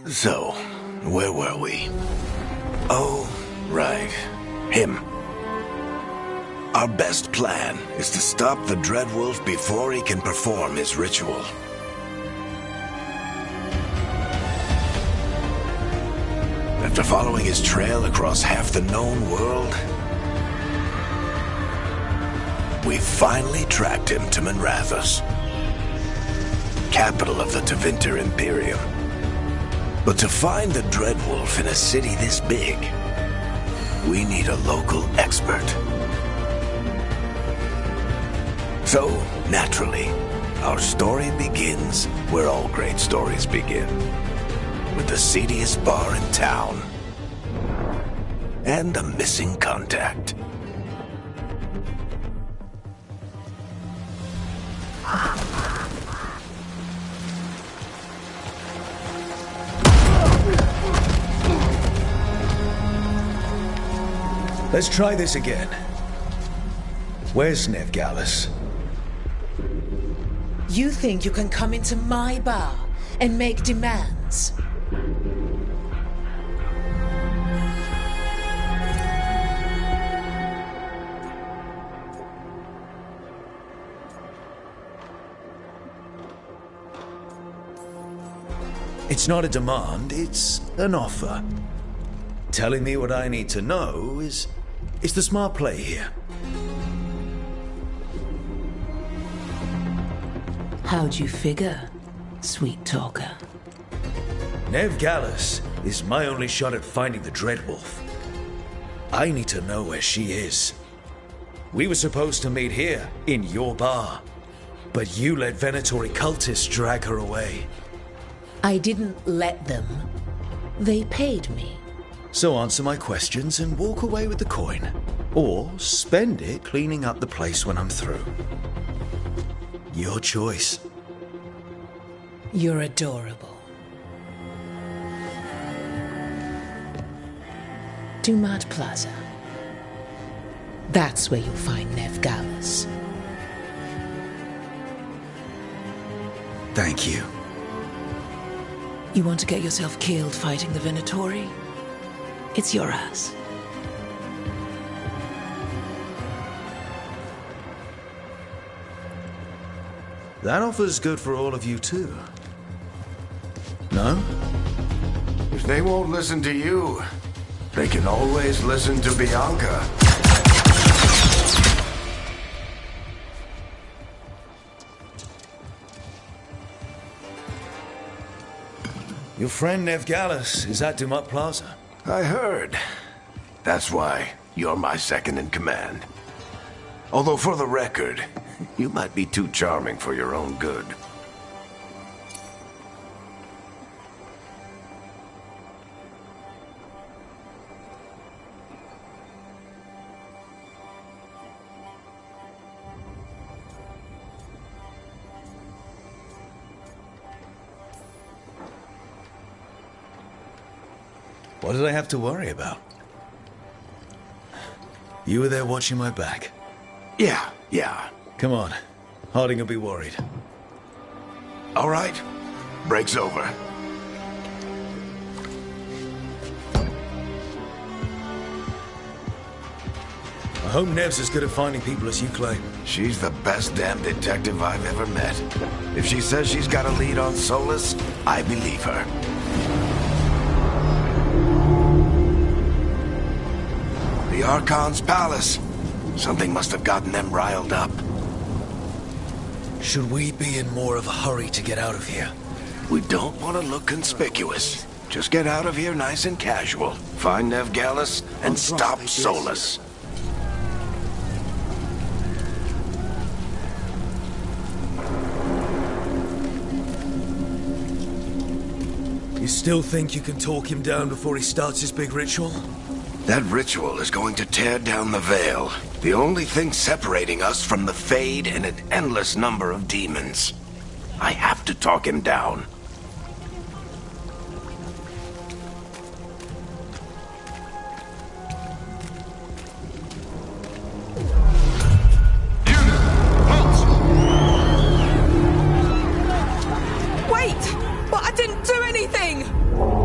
So, where were we? Oh, right. Him. Our best plan is to stop the Dreadwolf before he can perform his ritual. After following his trail across half the known world, we finally tracked him to Manrathus, capital of the Tevinter Imperium. But to find the Dreadwolf in a city this big, we need a local expert. So, naturally, our story begins where all great stories begin. With the seediest bar in town. And a missing contact. Let's try this again. Where's Neve Gallus? You think you can come into my bar and make demands? It's not a demand, it's an offer. Telling me what I need to know is the smart play here. How'd you figure, sweet talker? Neve Gallus is my only shot at finding the Dreadwolf. I need to know where she is. We were supposed to meet here, in your bar. But you let Venatori cultists drag her away. I didn't let them. They paid me. So answer my questions and walk away with the coin. Or spend it cleaning up the place when I'm through. Your choice. You're adorable. Dumat Plaza. That's where you'll find Neve Gallus. Thank you. You want to get yourself killed fighting the Venatori? It's your ass. That offer's good for all of you too. No? If they won't listen to you, they can always listen to Bianca. Your friend Neve Gallus is at Dumat Plaza. I heard. That's why you're my second in command. Although for the record, you might be too charming for your own good. What did I have to worry about? You were there watching my back. Yeah. Come on. Harding will be worried. All right. Break's over. I hope Nev's as good at finding people as you claim. She's the best damn detective I've ever met. If she says she's got a lead on Solas, I believe her. The Archon's palace. Something must have gotten them riled up. Should we be in more of a hurry to get out of here? We don't want to look conspicuous. Just get out of here nice and casual. Find Neve Gallus and stop Solas. You still think you can talk him down before he starts his big ritual? That ritual is going to tear down the veil. The only thing separating us from the Fade and an endless number of demons. I have to talk him down. Wait! But I didn't do anything!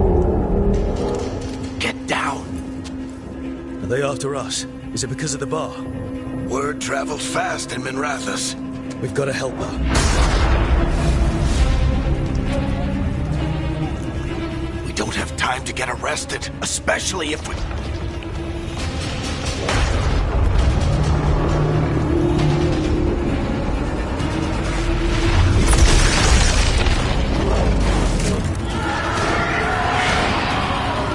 after us? Is it because of the bar? Word traveled fast in Minrathous. We've got to help her. We don't have time to get arrested, especially if we...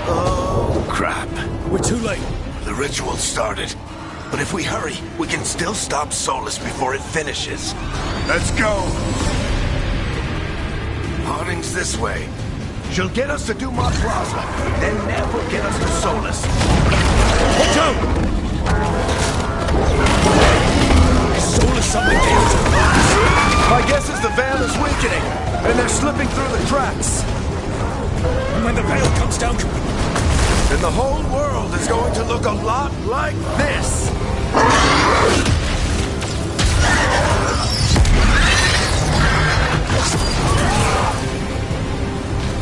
Oh, crap. We're too late. The ritual started. But if we hurry, we can still stop Solas before it finishes. Let's go! Harding's this way. She'll get us to Dumat Plaza, then Neve will get us to Solas. Watch out! Is Solas something else? My guess is the veil is weakening, and they're slipping through the cracks. And when the veil comes down... Then the whole world is going to look a lot like this.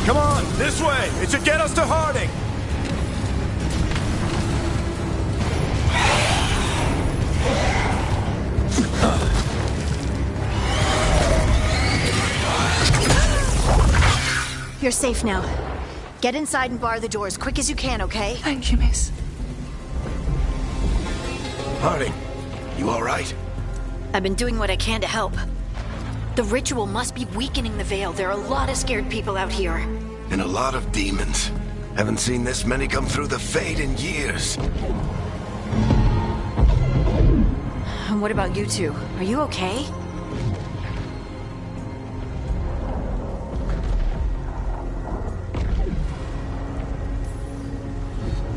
Come on, this way! It should get us to Harding! You're safe now. Get inside and bar the door as quick as you can, okay? Thank you, miss. Harding, you all right? I've been doing what I can to help. The ritual must be weakening the veil. There are a lot of scared people out here. And a lot of demons. Haven't seen this many come through the Fade in years. And what about you two? Are you okay?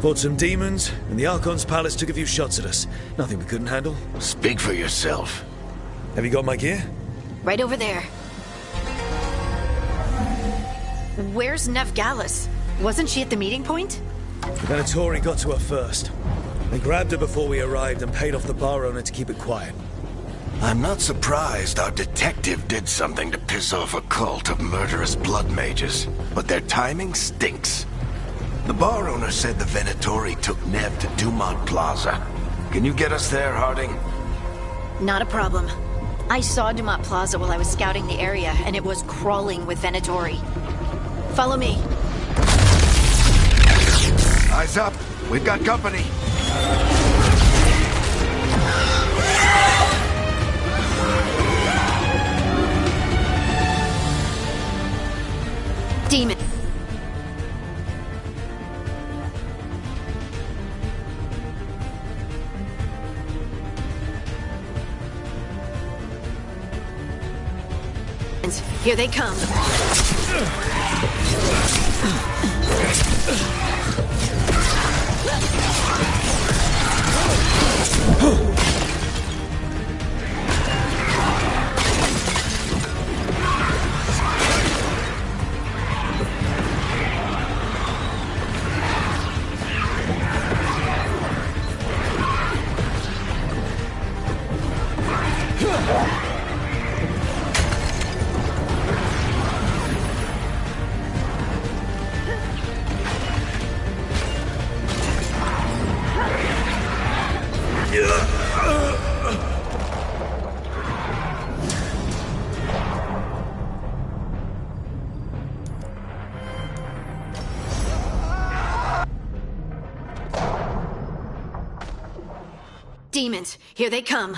Fought some demons, and the Archon's palace took a few shots at us. Nothing we couldn't handle. Speak for yourself. Have you got my gear? Right over there. Where's Neve Gallus? Wasn't she at the meeting point? The Venatori got to her first. They grabbed her before we arrived and paid off the bar owner to keep it quiet. I'm not surprised our detective did something to piss off a cult of murderous blood mages, but their timing stinks. The bar owner said the Venatori took Neve to Dumat Plaza. Can you get us there, Harding? Not a problem. I saw Dumat Plaza while I was scouting the area, and it was crawling with Venatori. Follow me. Eyes up. We've got company. Demon. Here they come. Demons, here they come.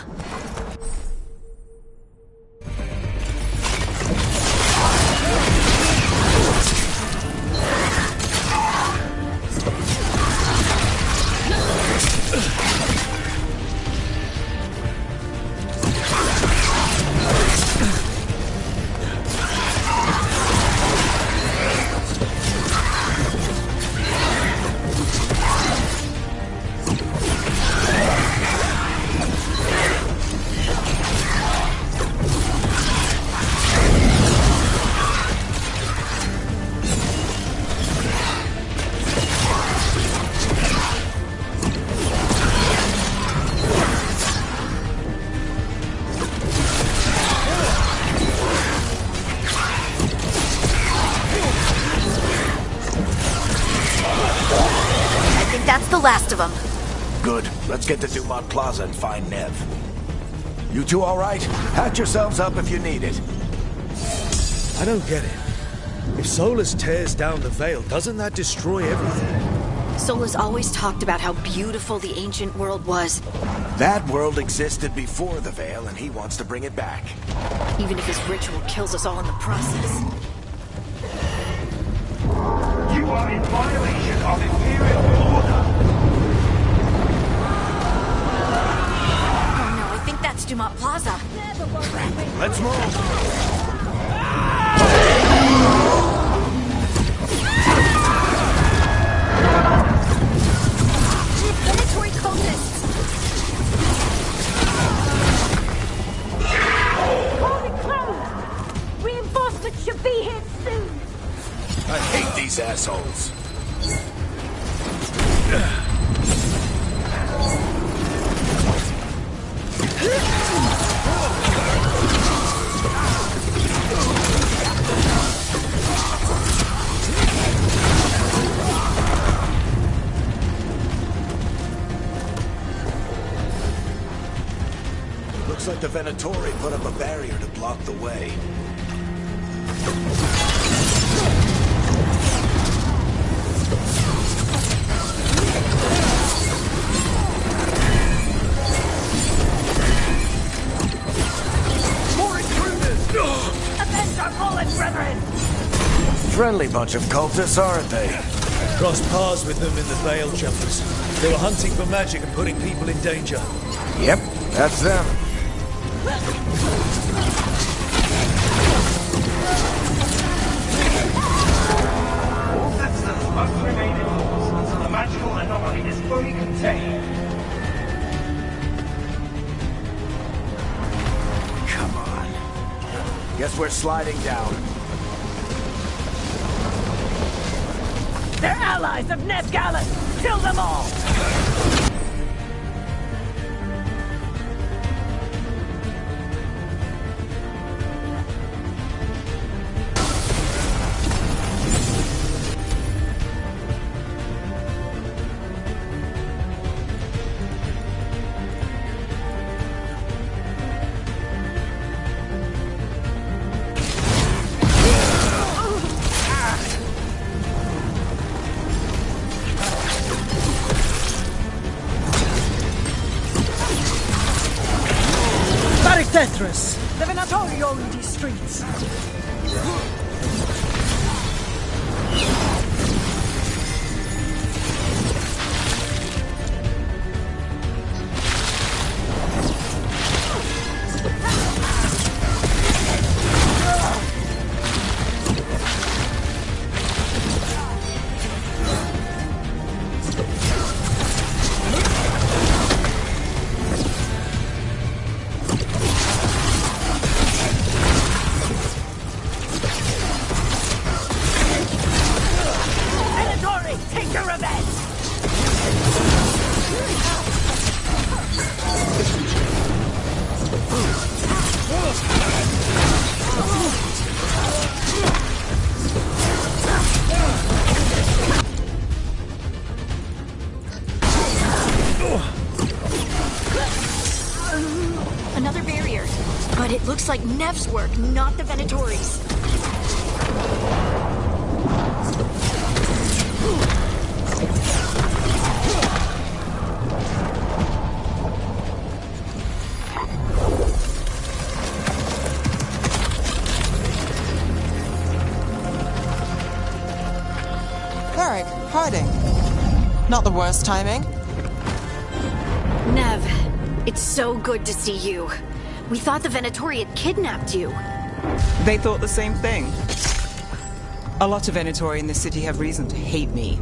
That's the last of them. Good. Let's get to Dumat Plaza and find Neve. You two all right? Patch yourselves up if you need it. I don't get it. If Solas tears down the Veil, doesn't that destroy everything? Solas always talked about how beautiful the ancient world was. That world existed before the Veil, and he wants to bring it back. Even if his ritual kills us all in the process. You are in violation of Imperial order! Oh no, I think that's Dumat Plaza. Let's move! Venatori cultists! Hold it close! Reinforcements should be here soon! I hate these assholes. Looks like the Venatori put up a barrier to block the way. More intruders! Avenge our fallen brethren! Friendly bunch of cultists, aren't they? Crossed paths with them in the Veil jumpers. They were hunting for magic and putting people in danger. Yep, that's them. All citizens must remain indoors until the magical anomaly is fully contained. Come on. Guess we're sliding down. They're allies of Neve Gallus! Kill them all! Tetris! The Venatori own these streets! Another barrier. But it looks like Neve's work, not the Venatori's. Cleric, hiding. Not the worst timing. Neve, it's so good to see you. We thought the Venatori had kidnapped you. They thought the same thing. A lot of Venatori in this city have reason to hate me.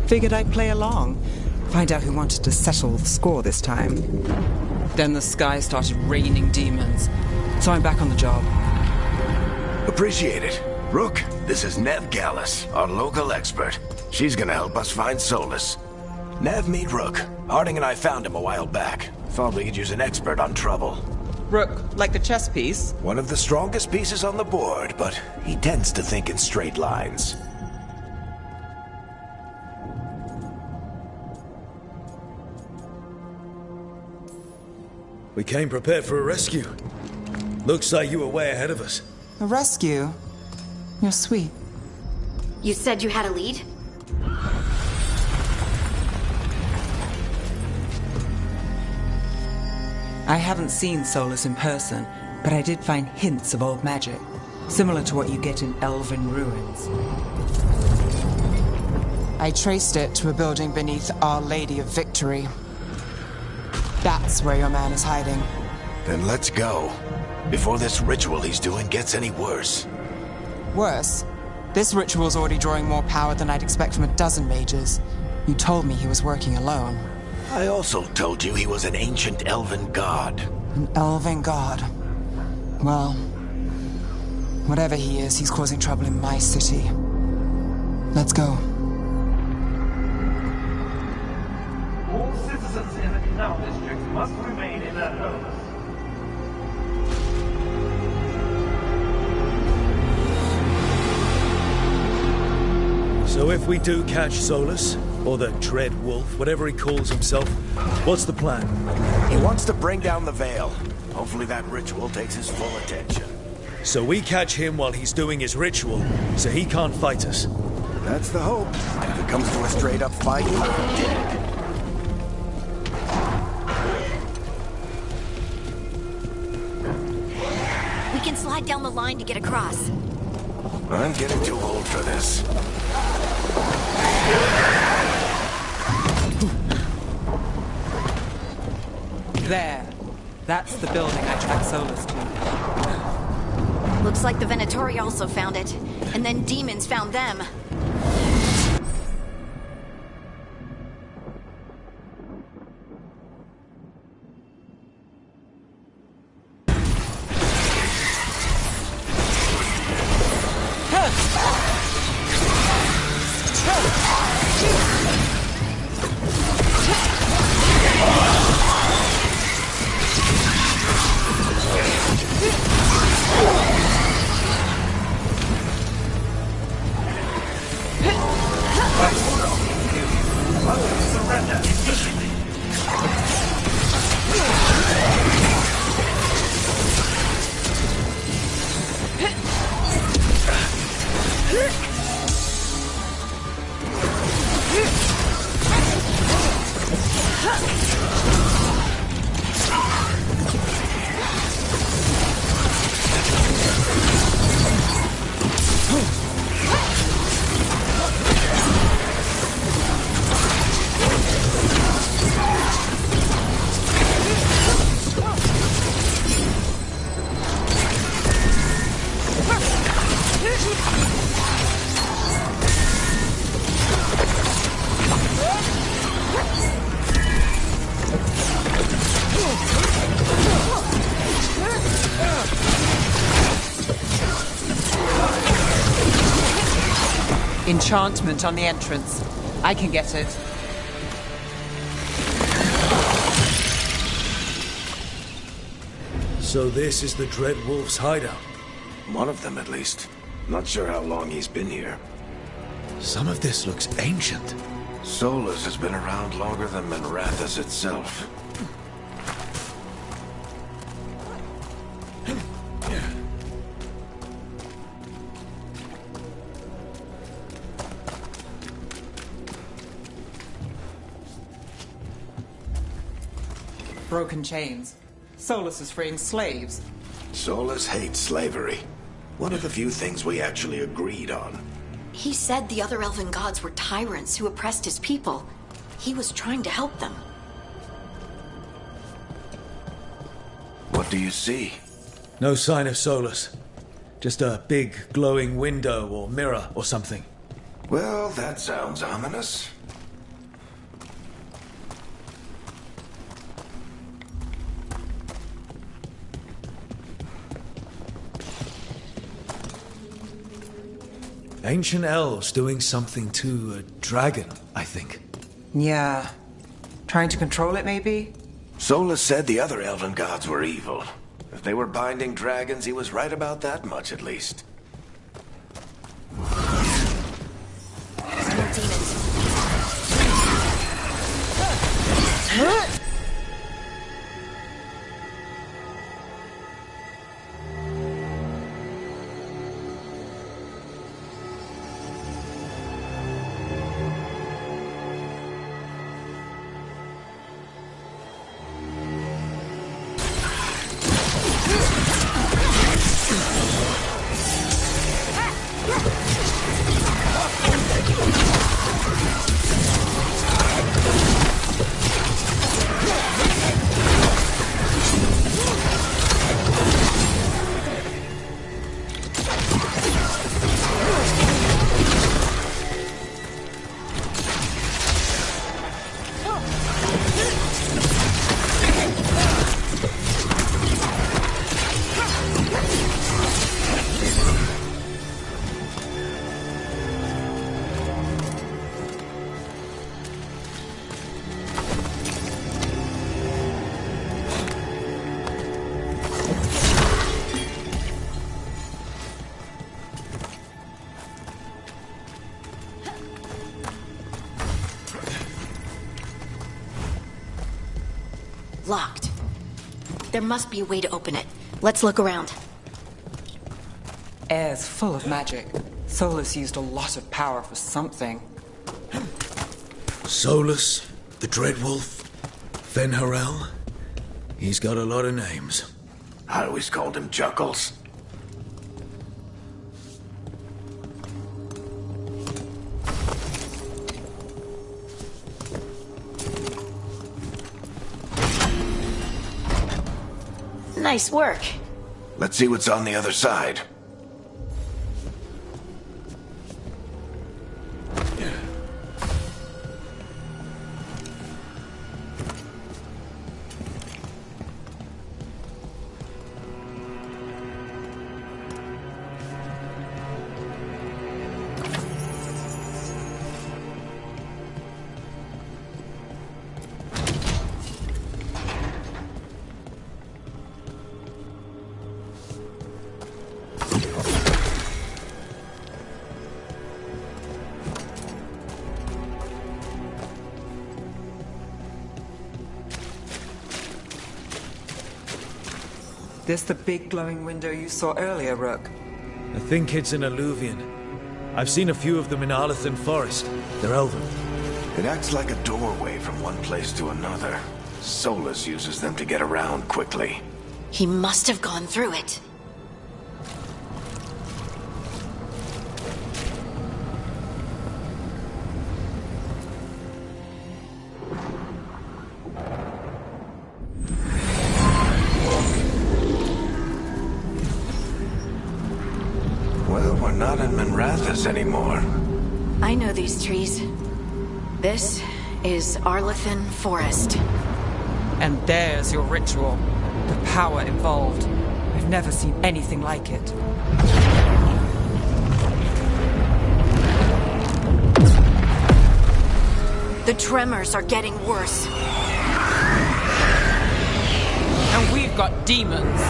Figured I'd play along. Find out who wanted to settle the score this time. Then the sky started raining demons. So I'm back on the job. Appreciate it. Rook, this is Neve Gallus, our local expert. She's gonna help us find Solas. Neve, meet Rook. Harding and I found him a while back. Thought we could use an expert on trouble. Rook, like the chess piece? One of the strongest pieces on the board, but he tends to think in straight lines. We came prepared for a rescue. Looks like you were way ahead of us. A rescue? You're sweet. You said you had a lead? I haven't seen Solas in person, but I did find hints of old magic, similar to what you get in elven ruins. I traced it to a building beneath Our Lady of Victory. That's where your man is hiding. Then let's go. Before this ritual he's doing gets any worse. Worse? This ritual's already drawing more power than I'd expect from a dozen mages. You told me he was working alone. I also told you he was an ancient elven god. An elven god? Well, whatever he is, he's causing trouble in my city. Let's go. All citizens in the Canal District must remain in their homes. So if we do catch Solas, or the Dread Wolf, whatever he calls himself, what's the plan? He wants to bring down the Veil. Hopefully that ritual takes his full attention. So we catch him while he's doing his ritual, so he can't fight us. That's the hope. If it comes to a straight-up fight, we're dead. We can slide down the line to get across. I'm getting too old for this. There. That's the building I tracked Solas to. Looks like the Venatori also found it. And then demons found them. Enchantment on the entrance. I can get it. So this is the Dread Wolf's hideout. One of them, at least. Not sure how long he's been here. Some of this looks ancient. Solas has been around longer than Minrathous itself. Broken chains. Solas is freeing slaves. Solas hates slavery. One of the few things we actually agreed on. He said the other elven gods were tyrants who oppressed his people. He was trying to help them. What do you see? No sign of Solas. Just a big glowing window or mirror or something. Well, that sounds ominous. Ancient elves doing something to a dragon, I think. Yeah. Trying to control it, maybe? Solas said the other elven gods were evil. If they were binding dragons, he was right about that much, at least. More demons. Locked. There must be a way to open it. Let's look around. Air's full of magic. Solas used a lot of power for something. Solas, the Dreadwolf, Fenharel. He's got a lot of names. I always called him Juggles. Nice work. Let's see what's on the other side. This the big glowing window you saw earlier, Rook? I think it's an eluvian. I've seen a few of them in Arlathan Forest. They're elven. It acts like a doorway from one place to another. Solas uses them to get around quickly. He must have gone through it. Well, we're not in Minrathous anymore. I know these trees. This is Arlathan Forest. And there's your ritual. The power involved. I've never seen anything like it. The tremors are getting worse. And we've got demons.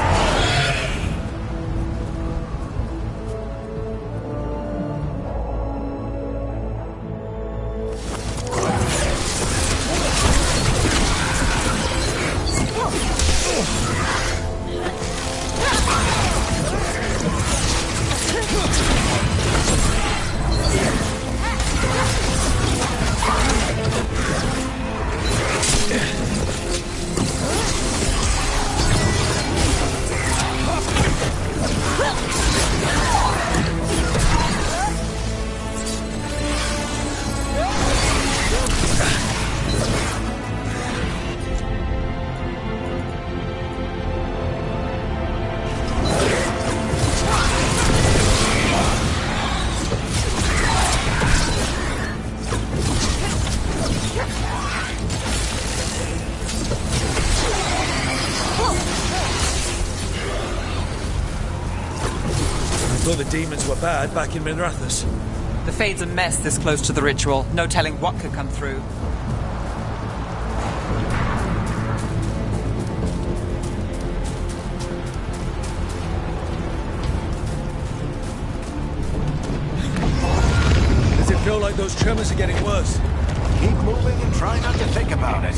The demons were bad back in Minrathous. The Fade's a mess this close to the ritual. No telling what could come through. Does it feel like those tremors are getting worse? Keep moving and try not to think about it.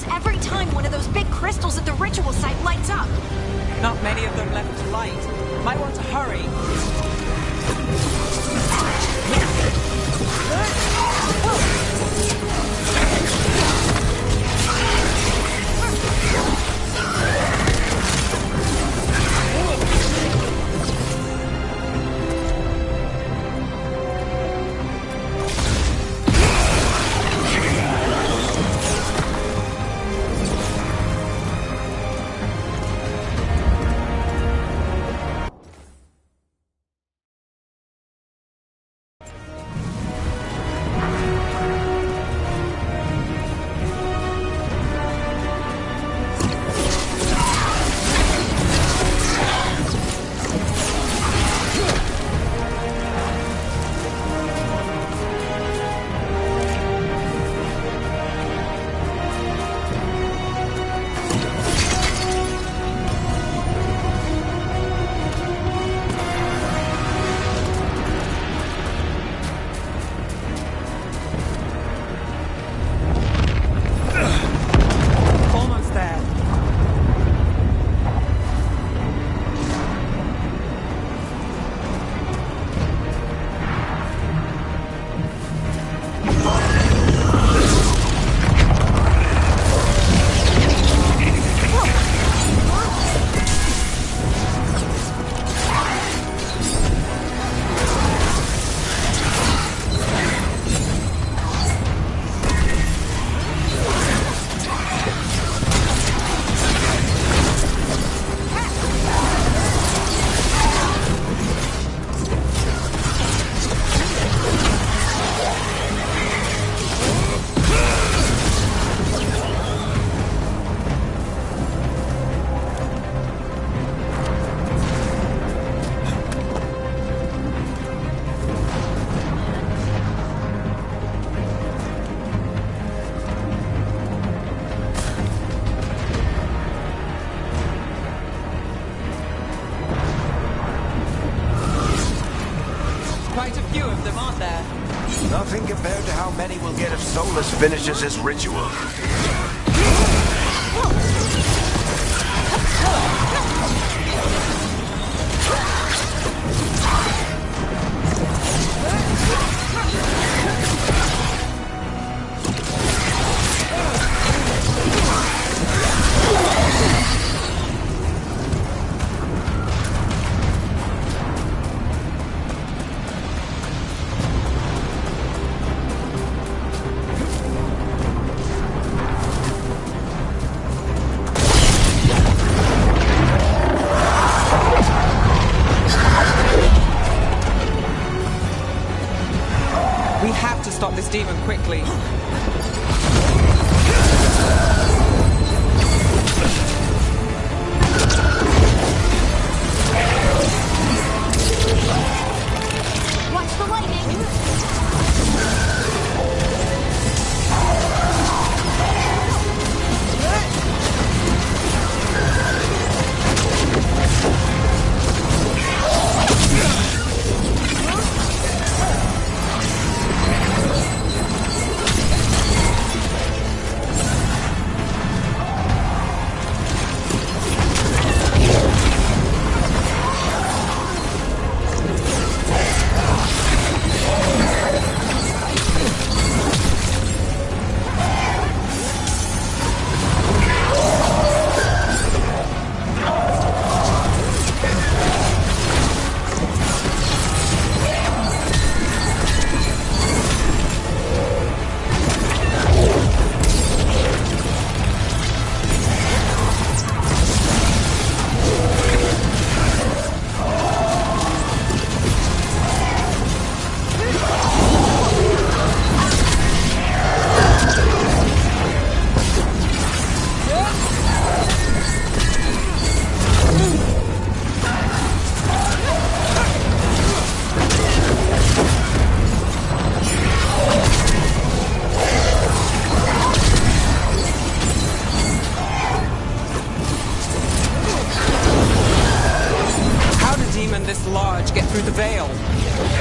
Every time one of those big crystals at the ritual site lights up. Not many of them left to light. Might want to hurry. Nothing compared to how many we'll get if Solas finishes his ritual. Stop this demon quickly. Watch the lightning!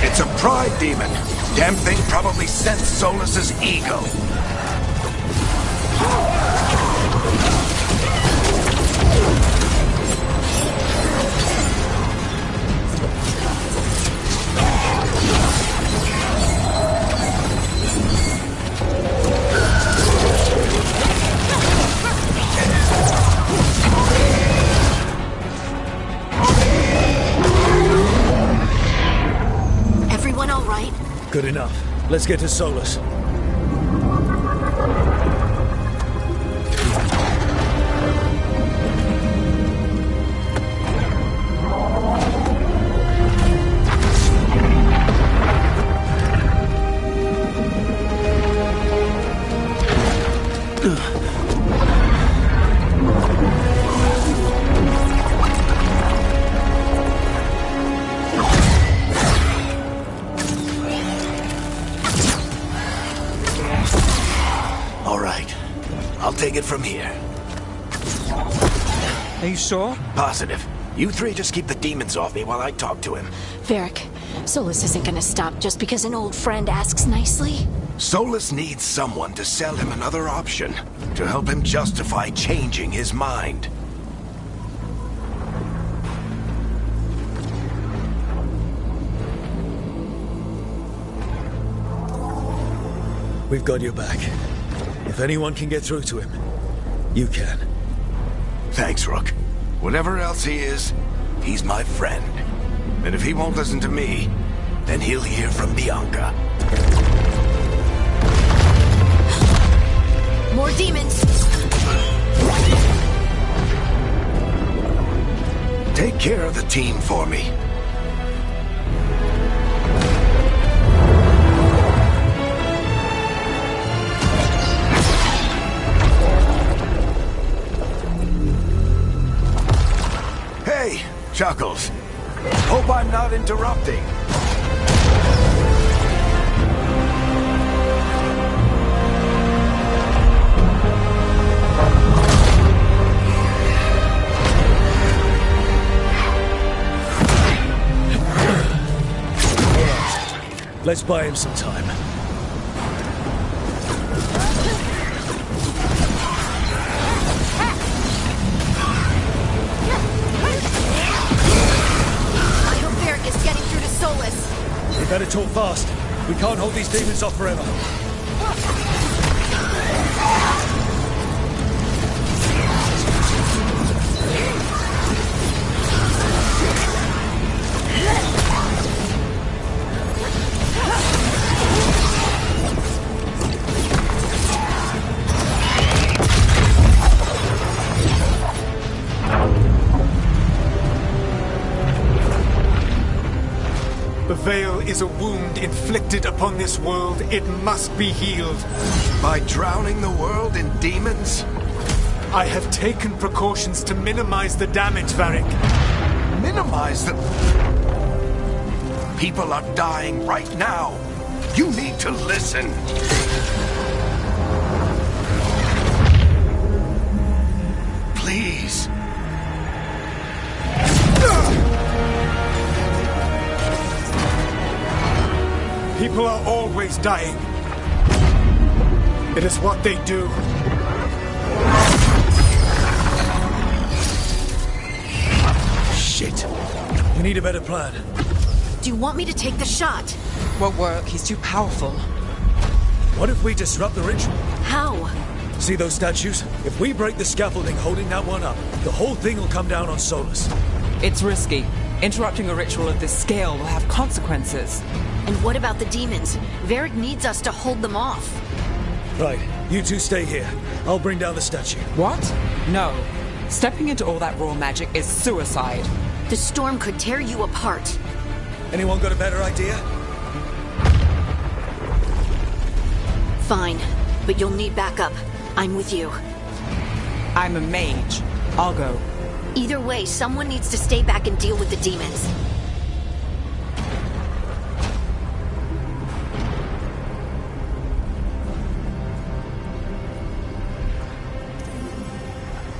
It's a pride demon. Damn thing probably sensed Solas's ego. Everyone all right? Good enough. Let's get to Solas. Take it from here. Are you sure? Positive. You three just keep the demons off me while I talk to him. Varric, Solas isn't gonna stop just because an old friend asks nicely. Solas needs someone to sell him another option, to help him justify changing his mind. We've got your back. If anyone can get through to him, you can. Thanks, Rook. Whatever else he is, he's my friend. And if he won't listen to me, then he'll hear from Bianca. More demons! Take care of the team for me. Hey, Chuckles. Hope I'm not interrupting. Let's buy him some time. We better talk fast. We can't hold these demons off forever. The Veil is a wound inflicted upon this world. It must be healed. By drowning the world in demons? I have taken precautions to minimize the damage, Varric. Minimize the... People are dying right now. You need to listen. Please. People are always dying. It is what they do. Shit. You need a better plan. Do you want me to take the shot? Won't work. He's too powerful. What if we disrupt the ritual? How? See those statues? If we break the scaffolding holding that one up, the whole thing will come down on Solas. It's risky. Interrupting a ritual of this scale will have consequences. And what about the demons? Varric needs us to hold them off. Right, you two stay here. I'll bring down the statue. What? No. Stepping into all that raw magic is suicide. The storm could tear you apart. Anyone got a better idea? Fine, but you'll need backup. I'm with you. I'm a mage. I'll go. Either way, someone needs to stay back and deal with the demons.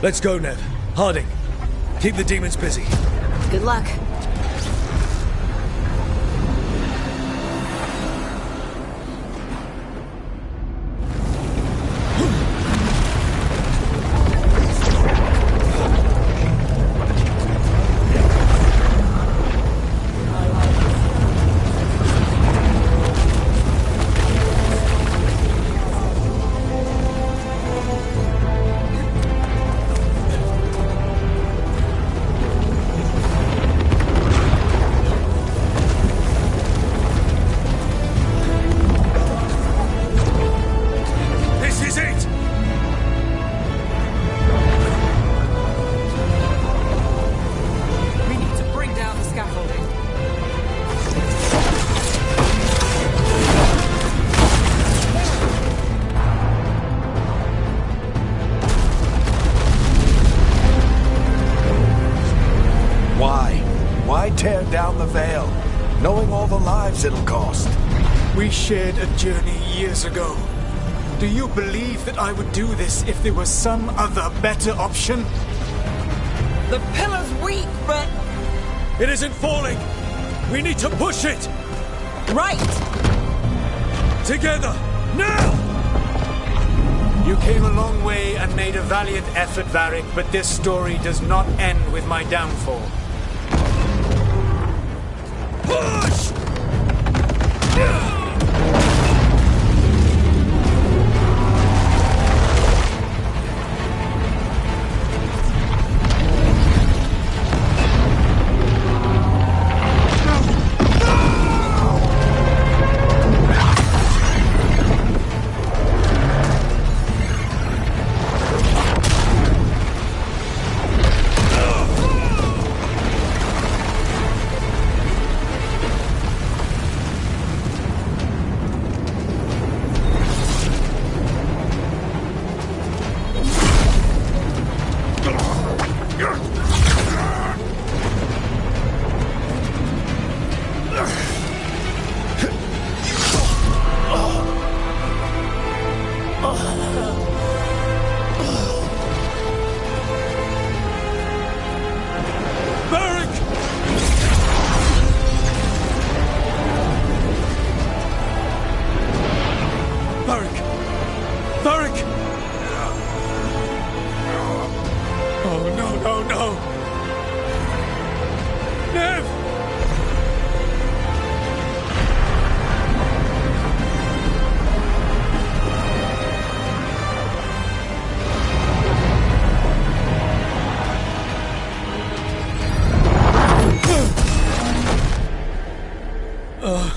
Let's go, Neve. Harding, keep the demons busy. Good luck. Tear down the Veil, knowing all the lives it'll cost. We shared a journey years ago. Do you believe that I would do this if there was some other better option? The pillar's weak, but... It isn't falling! We need to push it! Right! Together! Now! You came a long way and made a valiant effort, Varric, but this story does not end with my downfall. Push! Let's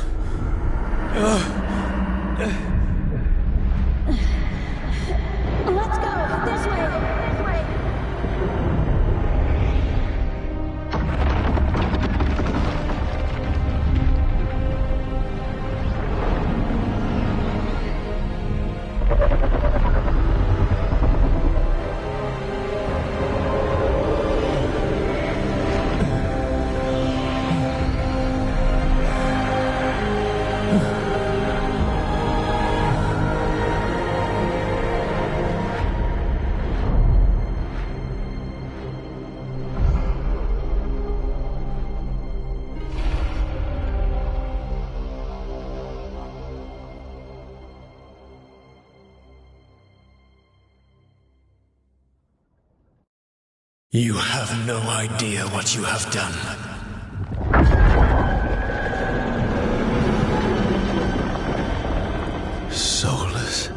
go! This way! This way! You have no idea what you have done. Solas.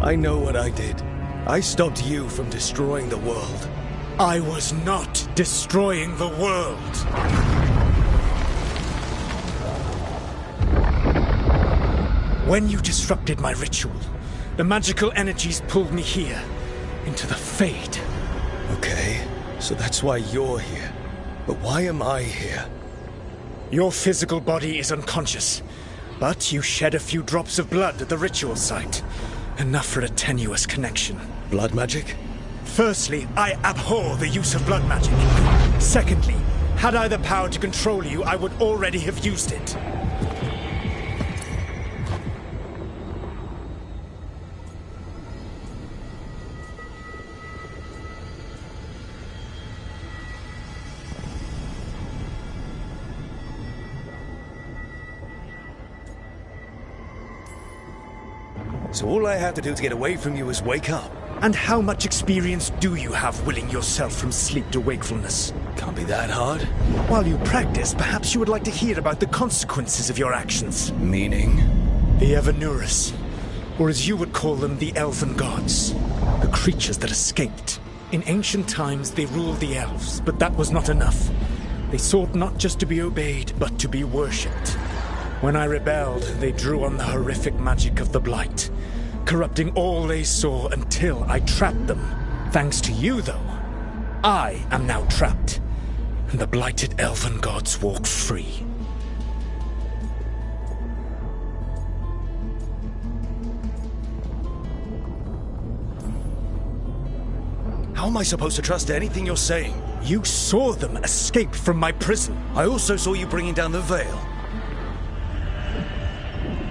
I know what I did. I stopped you from destroying the world. I was not destroying the world. When you disrupted my ritual, the magical energies pulled me here, into the Fade. Okay, so that's why you're here. But why am I here? Your physical body is unconscious, but you shed a few drops of blood at the ritual site. Enough for a tenuous connection. Blood magic? Firstly, I abhor the use of blood magic. Secondly, had I the power to control you, I would already have used it. So all I have to do to get away from you is wake up? And how much experience do you have willing yourself from sleep to wakefulness? Can't be that hard. While you practice, perhaps you would like to hear about the consequences of your actions. Meaning? The Evanurus, or as you would call them, the Elven Gods. The creatures that escaped. In ancient times, they ruled the elves, but that was not enough. They sought not just to be obeyed, but to be worshipped. When I rebelled, they drew on the horrific magic of the Blight, corrupting all they saw until I trapped them. Thanks to you, though, I am now trapped, and the blighted Elven Gods walk free. How am I supposed to trust anything you're saying? You saw them escape from my prison. I also saw you bringing down the veil.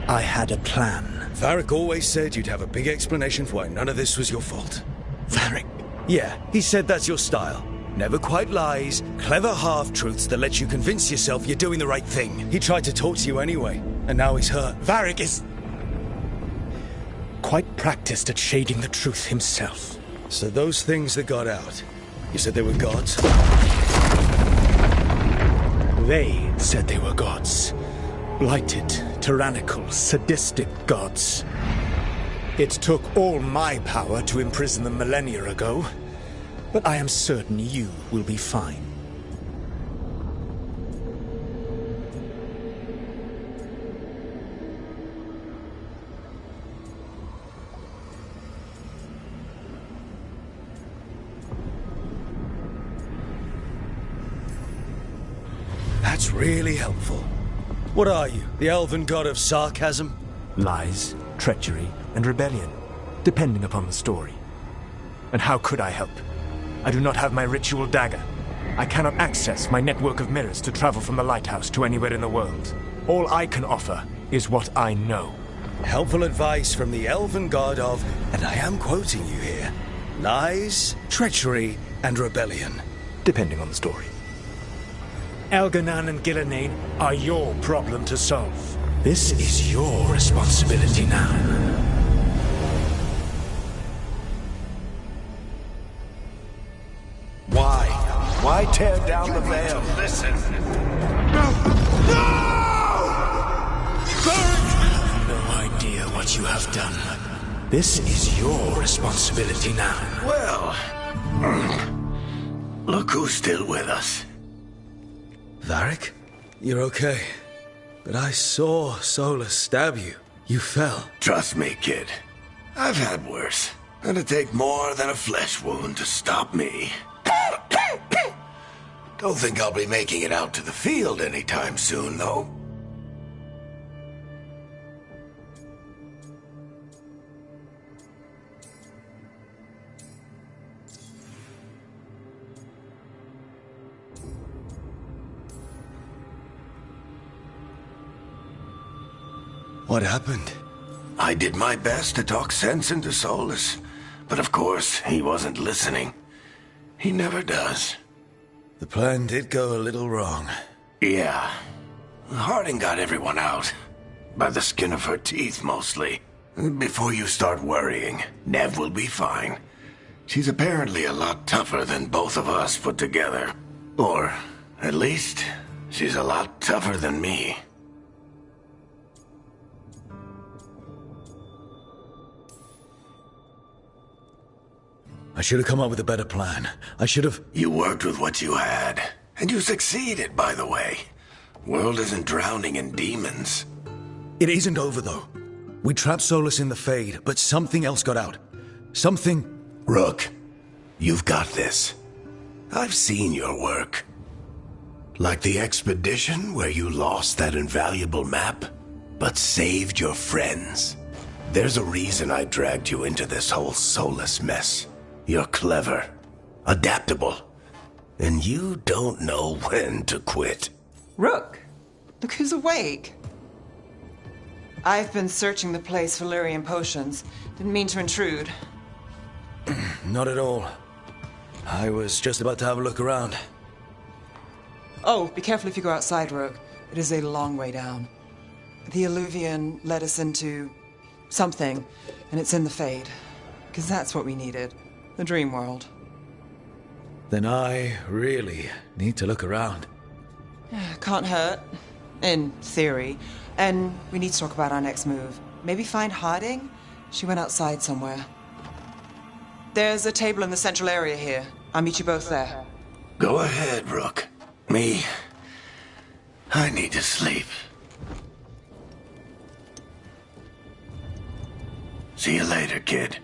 I had a plan. Varric always said you'd have a big explanation for why none of this was your fault. Varric? Yeah, he said that's your style. Never quite lies, clever half-truths that let you convince yourself you're doing the right thing. He tried to talk to you anyway, and now he's hurt. Varric is quite practiced at shading the truth himself. So those things that got out, you said they were gods? They said they were gods. Blighted, tyrannical, sadistic gods. It took all my power to imprison them millennia ago, but I am certain you will be fine. That's really helpful. What are you, the elven god of sarcasm? Lies, treachery, and rebellion, depending upon the story. And how could I help? I do not have my ritual dagger. I cannot access my network of mirrors to travel from the lighthouse to anywhere in the world. All I can offer is what I know. Helpful advice from the elven god of, and I am quoting you here, lies, treachery, and rebellion. Depending on the story. Elganan and Gillenane are your problem to solve. This is your responsibility now. Why? Why tear down the veil? Listen. No! You have no idea what you have done. This is your responsibility now. Well, look who's still with us. Varric? You're okay. But I saw Solas stab you. You fell. Trust me, kid. I've had worse. It'd take more than a flesh wound to stop me. Don't think I'll be making it out to the field anytime soon, though. What happened? I did my best to talk sense into Solas, but of course, he wasn't listening. He never does. The plan did go a little wrong. Yeah. Harding got everyone out. By the skin of her teeth, mostly. Before you start worrying, Neve will be fine. She's apparently a lot tougher than both of us put together. Or, at least, she's a lot tougher than me. I should have come up with a better plan. I should have... You worked with what you had. And you succeeded, by the way. World isn't drowning in demons. It isn't over, though. We trapped Solas in the Fade, but something else got out. Something... Rook, you've got this. I've seen your work. Like the expedition where you lost that invaluable map, but saved your friends. There's a reason I dragged you into this whole Solas mess. You're clever, adaptable, and you don't know when to quit. Rook, look who's awake. I've been searching the place for Lyrian potions. Didn't mean to intrude. Not at all. I was just about to have a look around. Oh, be careful if you go outside, Rook. It is a long way down. The eluvian led us into something, and it's in the Fade. Because that's what we needed. The dream world. Then I really need to look around. Can't hurt. In theory. And we need to talk about our next move. Maybe find Harding? She went outside somewhere. There's a table in the central area here. I'll meet you both there. Go ahead, Rook. Me, I need to sleep. See you later, kid.